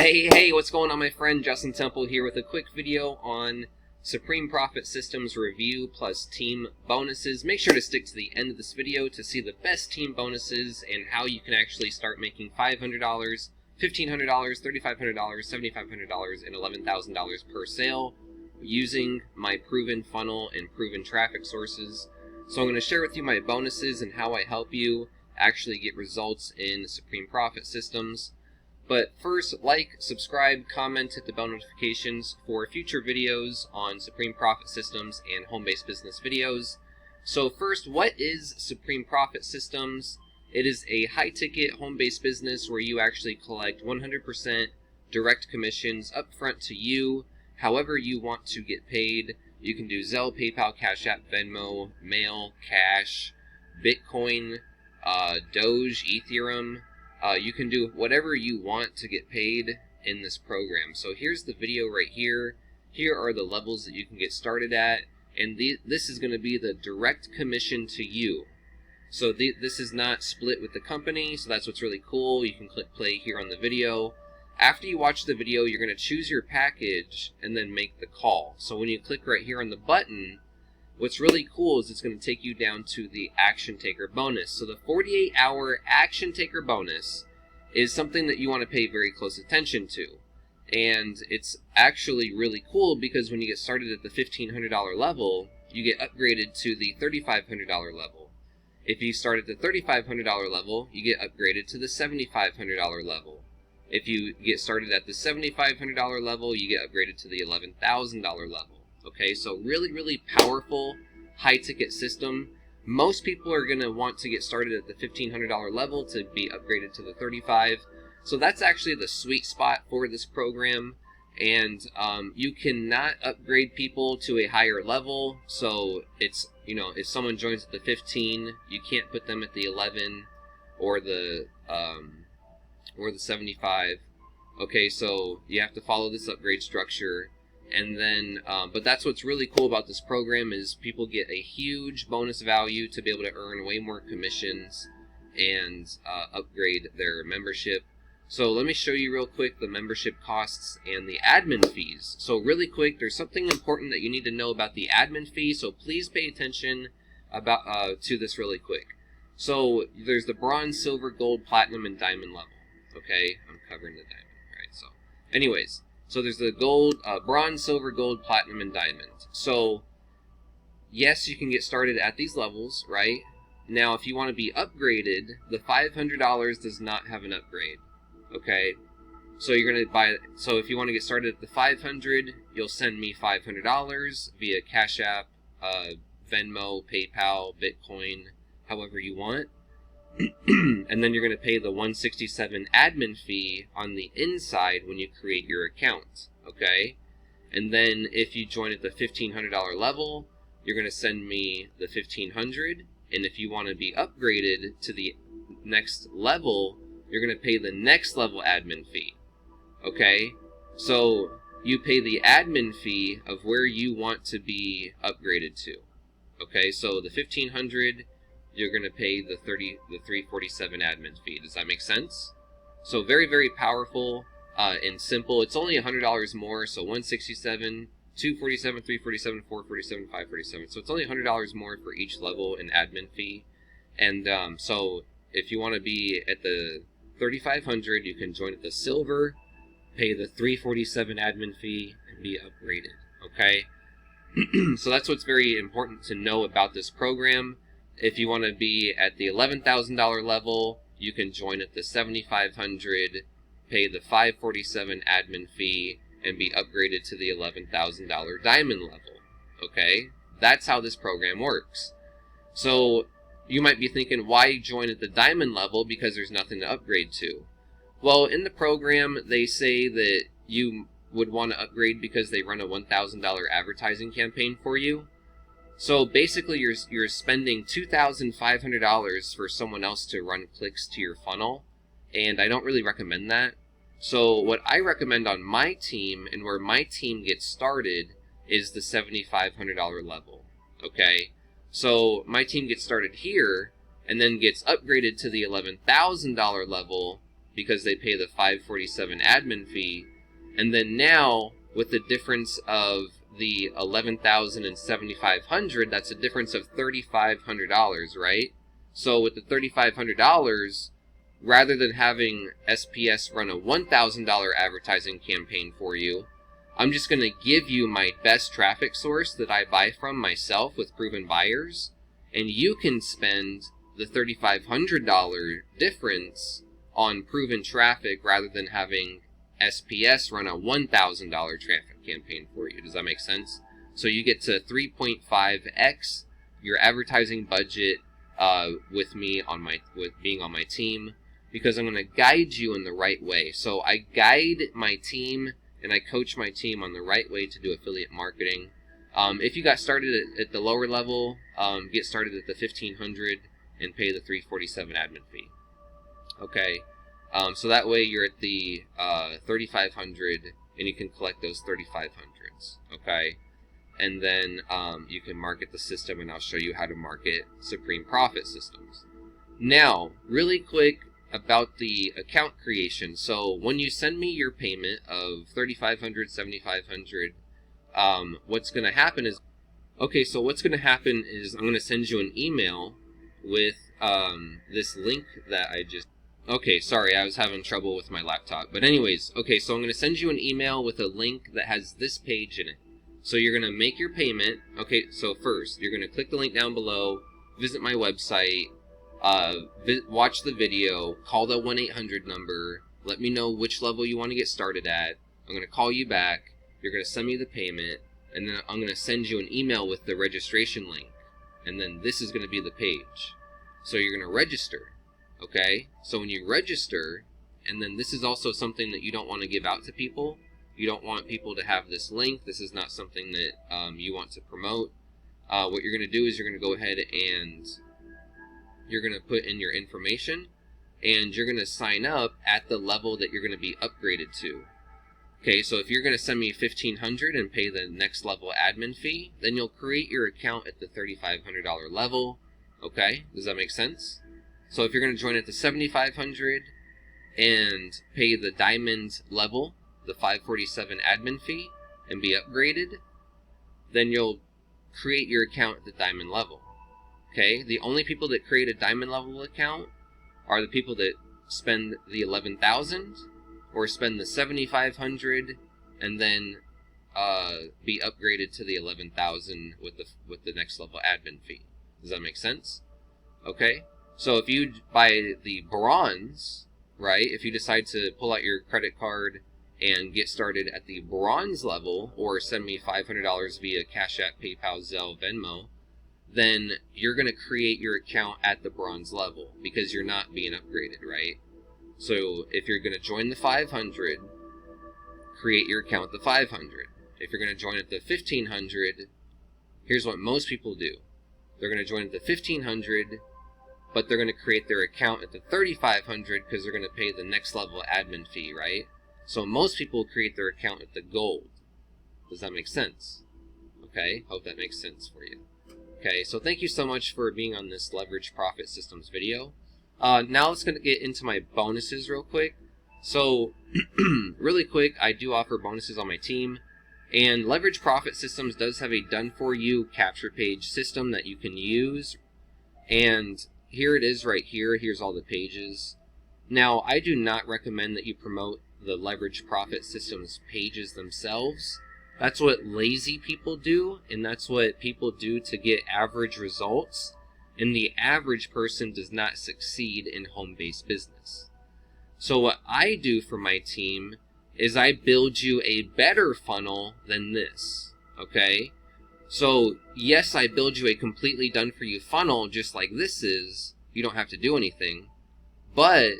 Hey, what's going on, my friend? Justin Temple here with a quick video on Supreme Profit Systems review plus team bonuses. Make sure to stick to the end of this video to see the best team bonuses and how you can actually start making $500, $1,500, $3,500, $7,500, and $11,000 per sale using my proven funnel and proven traffic sources. So I'm going to share with you my bonuses and how I help you actually get results in Supreme Profit Systems. But first, like, subscribe, comment, hit the bell notifications for future videos on Supreme Profit Systems and home-based business videos. So first, what is Supreme Profit Systems? It is a high-ticket home-based business where you actually collect 100% direct commissions upfront to you, however you want to get paid. You can do Zelle, PayPal, Cash App, Venmo, Mail, Cash, Bitcoin, Doge, Ethereum. You can do whatever you want to get paid in this program. So here's the video right here. Here are the levels that you can get started at, and this is going to be the direct commission to you. So this is not split with the company, so that's what's really cool. You can click play here on the video. After you watch the video, you're going to choose your package and then make the call. So when you click right here on the button, what's really cool is it's going to take you down to the Action Taker bonus. So the 48-hour Action Taker bonus is something that you want to pay very close attention to. And it's actually really cool because when you get started at the $1,500 level, you get upgraded to the $3,500 level. If you start at the $3,500 level, you get upgraded to the $7,500 level. If you get started at the $7,500 level, you get upgraded to the $11,000 level. Okay, so really powerful high-ticket system. Most people are going to want to get started at the $1,500 level to be upgraded to the $35,000. So that's actually the sweet spot for this program. And you cannot upgrade people to a higher level. So it's, if someone joins at the 15, you can't put them at the 11 or the 75. Okay, so you have to follow this upgrade structure. And then, but that's what's really cool about this program is people get a huge bonus value to be able to earn way more commissions and upgrade their membership. So let me show you real quick the membership costs and the admin fees. So really quick, there's something important that you need to know about the admin fee, so please pay attention about to this really quick. So there's the bronze, silver, gold, platinum, and diamond level. Okay, I'm covering the diamond. All right, so anyways. So there's the gold, bronze, silver, gold, platinum, and diamond. So yes, you can get started at these levels, right? Now, if you want to be upgraded, the $500 does not have an upgrade. Okay, so you're gonna buy. So if you want to get started at the $500, you'll send me $500 via Cash App, Venmo, PayPal, Bitcoin, however you want. And then you're going to pay the $167 admin fee on the inside when you create your account, okay? And then if you join at the $1,500 level, you're going to send me the $1,500, and if you want to be upgraded to the next level, you're going to pay the next level admin fee, okay? So you pay the admin fee of where you want to be upgraded to, okay? So the $1,500, you're going to pay the $347 admin fee. Does that make sense? So very powerful and simple. It's only $100 more, so $167, $247, $347, $447, $547. So it's only $100 more for each level in admin fee. And so if you want to be at the $3,500, you can join at the silver, pay the $347 admin fee, and be upgraded. Okay? So that's what's very important to know about this program. If you want to be at the $11,000 level, you can join at the $7,500, pay the $547 admin fee, and be upgraded to the $11,000 diamond level. Okay? That's how this program works. So you might be thinking, why join at the diamond level? Because there's nothing to upgrade to. Well, in the program, they say that you would want to upgrade because they run a $1,000 advertising campaign for you. So basically, you're spending $2,500 for someone else to run clicks to your funnel, and I don't really recommend that. So what I recommend on my team and where my team gets started is the $7,500 level. Okay, so my team gets started here and then gets upgraded to the $11,000 level because they pay the $547 admin fee. And then now, with the difference of the $11,000 and $7,500, that's a difference of $3,500, right? So with the $3,500, rather than having SPS run a $1,000 advertising campaign for you, I'm just going to give you my best traffic source that I buy from myself with proven buyers, and you can spend the $3,500 difference on proven traffic rather than having SPS run a $1,000 traffic campaign for you. Does that make sense? So you get to 3.5x your advertising budget with being on my team, because I'm going to guide you in the right way. So I guide my team and I coach my team on the right way to do affiliate marketing. If you got started at the lower level, get started at the $1,500 and pay the $347 admin fee. Okay, so that way you're at the $3,500 and you can collect those $3,500s. Okay, and then you can market the system, and I'll show you how to market Supreme Profit systems. Now, really quick about the account creation. So when you send me your payment of $3,500, $7,500, what's going to happen is, I'm going to send you an email with this link that I just, okay, sorry, I was having trouble with my laptop. But anyways, okay, so I'm going to send you an email with a link that has this page in it. So you're going to make your payment. Okay, so first, you're going to click the link down below, visit my website, watch the video, call the 1-800 number, let me know which level you want to get started at. I'm going to call you back, you're going to send me the payment, and then I'm going to send you an email with the registration link. And then this is going to be the page. So you're going to register, okay? So when you register, and then this is also something that you don't want to give out to people. You don't want people to have this link. This is not something that you want to promote. What you're going to do is you're going to go ahead and you're going to put in your information, and you're going to sign up at the level that you're going to be upgraded to. Okay, so if you're going to send me $1,500 and pay the next level admin fee, then you'll create your account at the $3,500 level. Okay, does that make sense? So if you're going to join at the $7,500 and pay the diamond level, the $547 admin fee, and be upgraded, then you'll create your account at the diamond level. Okay, the only people that create a diamond level account are the people that spend the $11,000 or spend the $7,500 and then be upgraded to the $11,000 with the next level admin fee. Does that make sense? Okay, so if you buy the bronze, right, if you decide to pull out your credit card and get started at the bronze level, or send me $500 via Cash App, PayPal, Zelle, Venmo, then you're going to create your account at the bronze level because you're not being upgraded, right? So if you're going to join the 500, create your account at the 500. If you're going to join at the 1500, here's what most people do. They're going to join at the 1500, but they're going to create their account at the 3500 because they're going to pay the next level admin fee, right? So most people create their account at the gold. Does that make sense? Okay, hope that makes sense for you. Okay, so thank you so much for being on this Leverage Profit Systems video. Now let's get into my bonuses real quick. So, really quick, I do offer bonuses on my team. And Leverage Profit Systems does have a done-for-you capture page system that you can use. And here it is right here. Here's all the pages. Now, I do not recommend that you promote the Leverage Profit Systems pages themselves. That's what lazy people do, and that's what people do to get average results. And the average person does not succeed in home-based business. So what I do for my team is I build you a better funnel than this, okay? So yes, I build you a completely done-for-you funnel just like this is. You don't have to do anything, but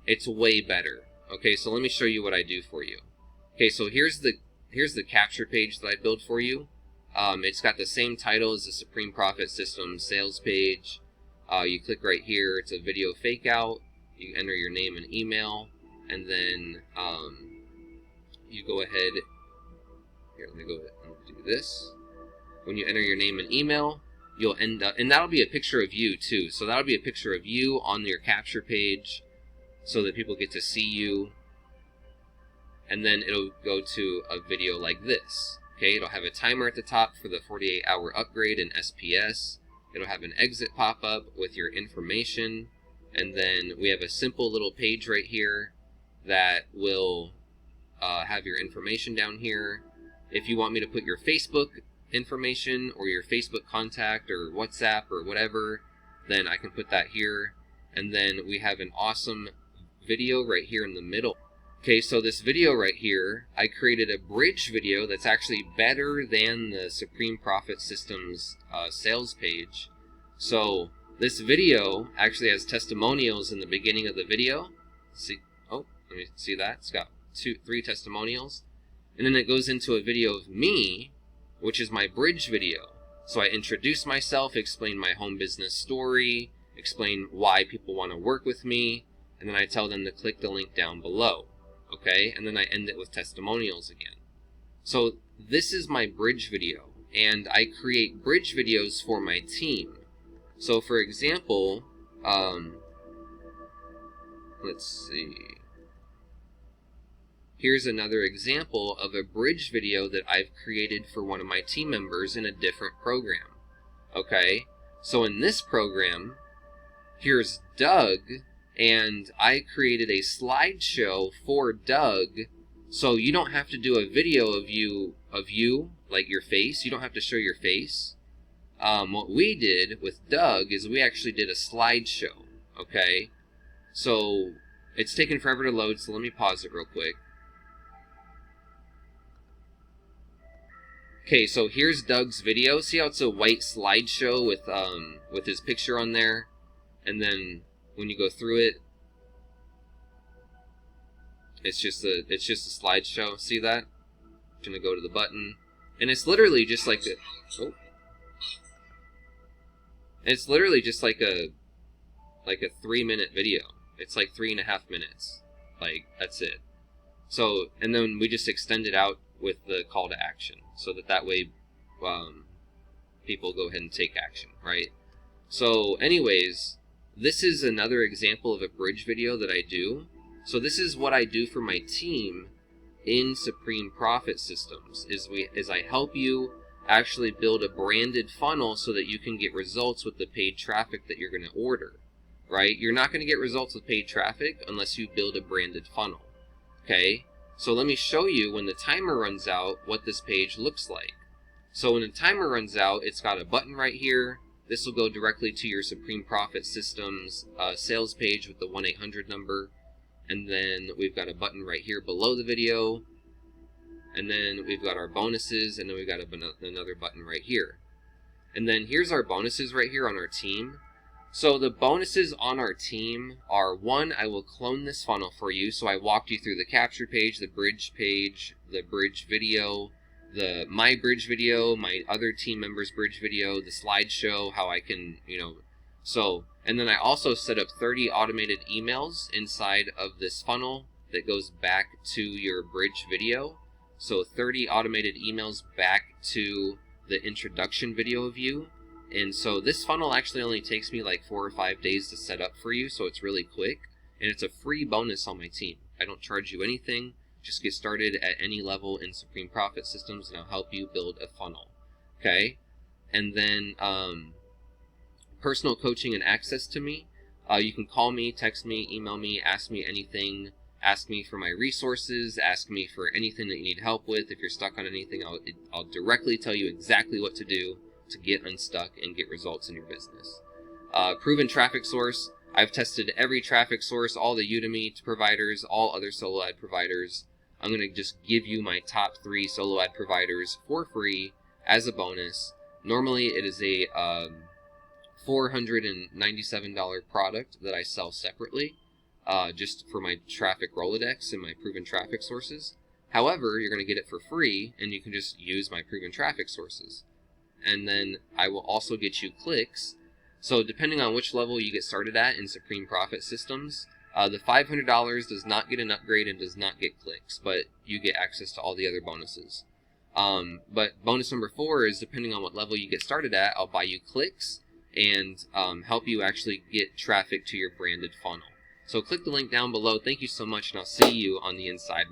it's way better. Okay, so let me show you what I do for you. Okay, so here's the capture page that I built for you. It's got the same title as the Supreme Profit Systems sales page. You click right here. It's a video fake out. You enter your name and email, and then you go ahead. Here, let me go ahead and do this. When you enter your name and email, you'll end up, and that'll be a picture of you too. So that'll be a picture of you on your capture page. so that people get to see you. And then it'll go to a video like this. Okay, it'll have a timer at the top for the 48-hour upgrade in SPS. It'll have an exit pop-up with your information. And then we have a simple little page right here that will have your information down here. If you want me to put your Facebook information or your Facebook contact or WhatsApp or whatever, then I can put that here. And then we have an awesome video right here in the middle. Okay, so this video right here, I created a bridge video that's actually better than the Supreme Profit Systems sales page. So this video actually has testimonials in the beginning of the video. See, oh, let me see that. It's got 3 testimonials. And then it goes into a video of me, which is my bridge video. So I introduce myself, explain my home business story, explain why people want to work with me, and then I tell them to click the link down below. Okay, and then I end it with testimonials again. So this is my bridge video, and I create bridge videos for my team. So for example, let's see. Here's another example of a bridge video that I've created for one of my team members in a different program. Okay, so in this program, here's Doug, and I created a slideshow for Doug, so you don't have to do a video of you, like your face. You don't have to show your face. What we did with Doug is we actually did a slideshow, okay? So it's taken forever to load, so let me pause it real quick. Okay, so here's Doug's video. See how it's a white slideshow with his picture on there? And then when you go through it, it's just a slideshow. See that? I'm gonna go to the button, and it's literally just like a. Oh. It's literally just like a 3-minute video. It's like 3.5 minutes. Like, that's it. So, and then we just extend it out with the call to action, so that way people go ahead and take action, right? So anyways, this is another example of a bridge video that I do. So this is what I do for my team in Supreme Profit Systems, is I help you actually build a branded funnel so that you can get results with the paid traffic that you're going to order, right? You're not going to get results with paid traffic unless you build a branded funnel, okay? So let me show you when the timer runs out what this page looks like. So when the timer runs out, it's got a button right here. This will go directly to your Supreme Profit Systems sales page with the 1-800 number. And then we've got a button right here below the video. And then we've got our bonuses, and then we've got another button right here. And then here's our bonuses right here on our team. So the bonuses on our team are, 1, I will clone this funnel for you. So I walked you through the capture page, the bridge video, my bridge video, my other team members' bridge video, the slideshow, how I can, so, and then I also set up 30 automated emails inside of this funnel that goes back to your bridge video. So 30 automated emails back to the introduction video of you. And so this funnel actually only takes me like 4 or 5 days to set up for you, so it's really quick. And it's a free bonus on my team. I don't charge you anything. Just get started at any level in Supreme Profit Systems, and I'll help you build a funnel. Okay? And then personal coaching and access to me. You can call me, text me, email me, ask me anything. Ask me for my resources. Ask me for anything that you need help with. If you're stuck on anything, I'll directly tell you exactly what to do to get unstuck and get results in your business. Proven traffic source. I've tested every traffic source, all the Udemy providers, all other solo ad providers. I'm going to just give you my top 3 solo ad providers for free as a bonus. Normally it is a $497 product that I sell separately, just for my traffic Rolodex and my proven traffic sources. However, you're going to get it for free, and you can just use my proven traffic sources. And then I will also get you clicks. So depending on which level you get started at in Supreme Profit Systems, the $500 does not get an upgrade and does not get clicks, but you get access to all the other bonuses. But bonus number 4 is, depending on what level you get started at, I'll buy you clicks and help you actually get traffic to your branded funnel. So click the link down below. Thank you so much, and I'll see you on the inside.